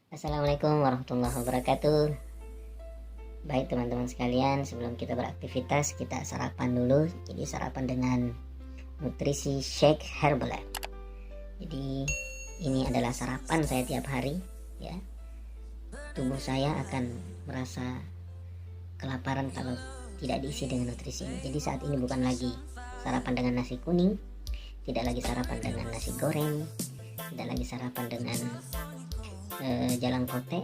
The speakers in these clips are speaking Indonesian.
Assalamualaikum warahmatullahi wabarakatuh. Baik teman-teman sekalian, sebelum kita beraktivitas kita sarapan dulu. Jadi sarapan dengan nutrisi shake Herbalife. Jadi ini adalah sarapan saya tiap hari ya. Tubuh saya akan merasa kelaparan kalau tidak diisi dengan nutrisi ini. Jadi saat ini bukan lagi sarapan dengan nasi kuning, tidak lagi sarapan dengan nasi goreng, tidak lagi sarapan dengan jalan kote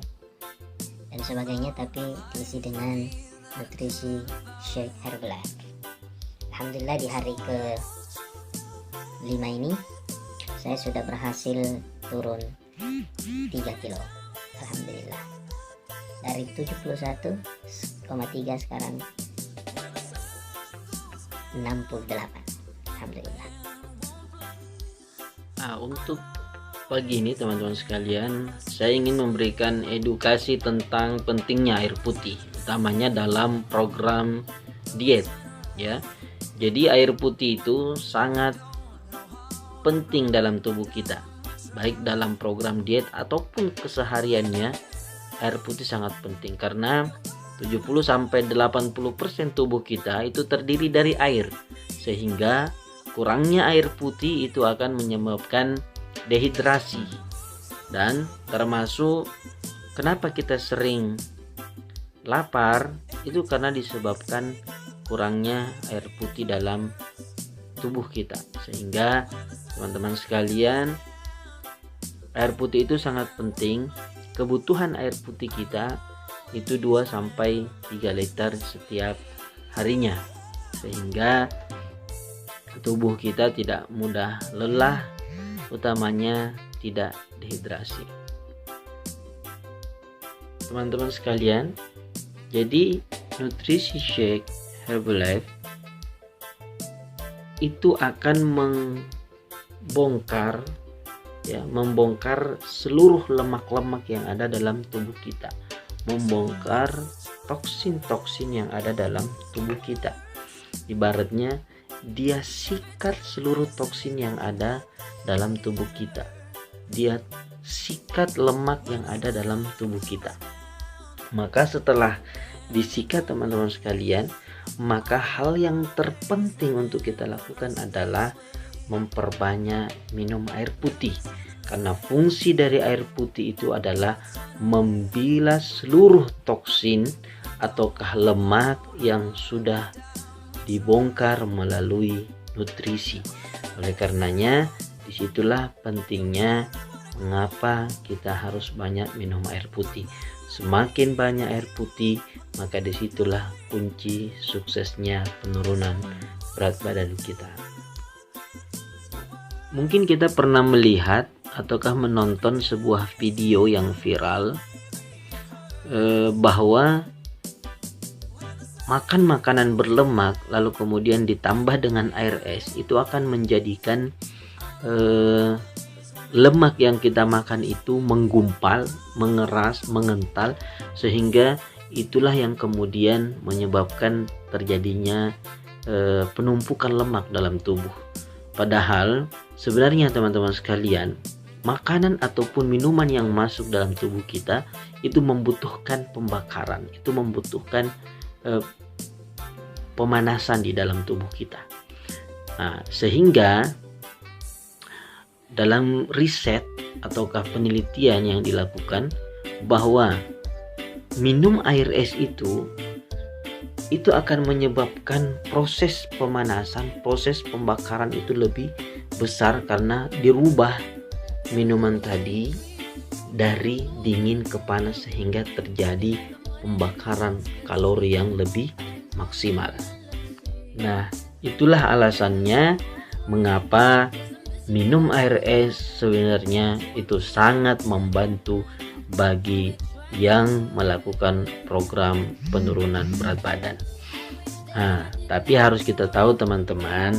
dan sebagainya, tapi diisi dengan nutrisi shake Herbalife. Alhamdulillah di hari ke 5 ini saya sudah berhasil turun 3 kilo. Alhamdulillah, dari 71,3 sekarang 68. Alhamdulillah. Nah, untuk pagi ini teman-teman sekalian, saya ingin memberikan edukasi tentang pentingnya air putih, utamanya dalam program diet ya. Jadi air putih itu sangat penting dalam tubuh kita, baik dalam program diet ataupun kesehariannya. Air putih sangat penting karena 70-80% tubuh kita itu terdiri dari air, sehingga kurangnya air putih itu akan menyebabkan dehidrasi, dan termasuk kenapa kita sering lapar itu karena disebabkan kurangnya air putih dalam tubuh kita. Sehingga teman-teman sekalian, air putih itu sangat penting. Kebutuhan air putih kita itu 2-3 liter setiap harinya, sehingga tubuh kita tidak mudah lelah, utamanya tidak dehidrasi. Teman-teman sekalian, jadi nutrisi shake Herbalife itu akan membongkar seluruh lemak-lemak yang ada dalam tubuh kita, membongkar toksin-toksin yang ada dalam tubuh kita. Ibaratnya dia sikat seluruh toksin yang ada dalam tubuh kita, dia sikat lemak yang ada dalam tubuh kita. Maka setelah disikat teman-teman sekalian, maka hal yang terpenting untuk kita lakukan adalah memperbanyak minum air putih, karena fungsi dari air putih itu adalah membilas seluruh toksin ataukah lemak yang sudah dibongkar melalui nutrisi. Oleh karenanya, disitulah pentingnya mengapa kita harus banyak minum air putih. Semakin banyak air putih, maka disitulah kunci suksesnya penurunan berat badan kita. Mungkin kita pernah melihat ataukah menonton sebuah video yang viral bahwa makan makanan berlemak lalu kemudian ditambah dengan air es itu akan menjadikan lemak yang kita makan itu menggumpal, mengeras, mengental, sehingga itulah yang kemudian menyebabkan terjadinya penumpukan lemak dalam tubuh. Padahal sebenarnya teman-teman sekalian, makanan ataupun minuman yang masuk dalam tubuh kita itu membutuhkan pembakaran, itu membutuhkan pemanasan di dalam tubuh kita. Nah, sehingga dalam riset ataukah penelitian yang dilakukan bahwa minum air es itu akan menyebabkan proses pemanasan, proses pembakaran itu lebih besar karena dirubah minuman tadi dari dingin ke panas sehingga terjadi pembakaran kalori yang lebih maksimal. Nah, itulah alasannya mengapa minum air es sebenarnya itu sangat membantu bagi yang melakukan program penurunan berat badan. Nah, tapi harus kita tahu teman-teman,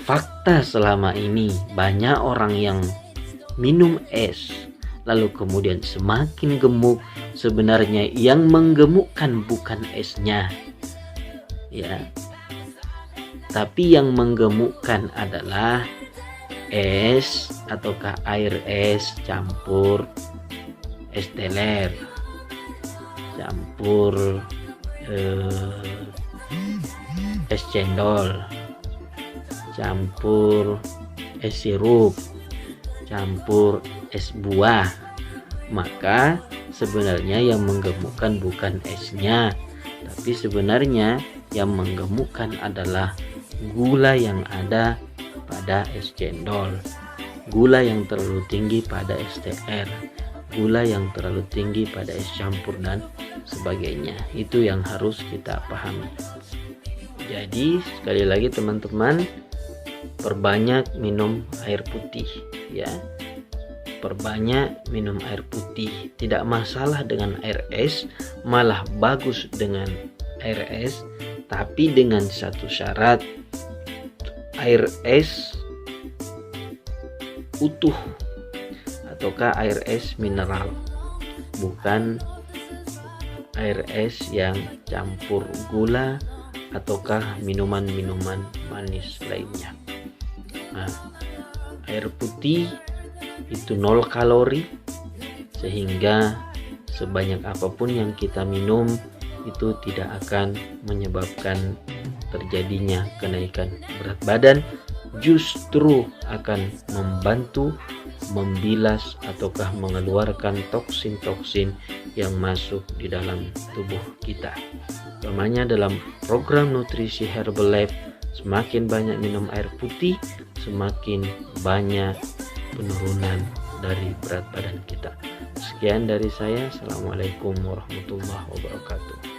fakta selama ini banyak orang yang minum es lalu kemudian semakin gemuk. Sebenarnya yang menggemukkan bukan esnya ya, tapi yang menggemukkan adalah es ataukah air es campur es teler, campur es cendol, campur es sirup, campur es buah, maka sebenarnya yang menggemukkan bukan esnya, tapi sebenarnya yang menggemukkan adalah gula yang ada pada es cendol, gula yang terlalu tinggi pada es teler, gula yang terlalu tinggi pada es campur dan sebagainya. Itu yang harus kita pahami. Jadi sekali lagi teman-teman, perbanyak minum air putih ya. Perbanyak minum air putih. Tidak masalah dengan air es, malah bagus dengan air es, tapi dengan satu syarat, air es utuh ataukah air es mineral, bukan air es yang campur gula ataukah minuman-minuman manis lainnya. Nah, air putih itu 0 kalori, sehingga sebanyak apapun yang kita minum itu tidak akan menyebabkan terjadinya kenaikan berat badan, justru akan membantu membilas ataukah mengeluarkan toksin-toksin yang masuk di dalam tubuh kita. Utamanya dalam program nutrisi Herbalife, semakin banyak minum air putih, semakin banyak penurunan dari berat badan kita. Sekian dari saya. Assalamualaikum warahmatullahi wabarakatuh.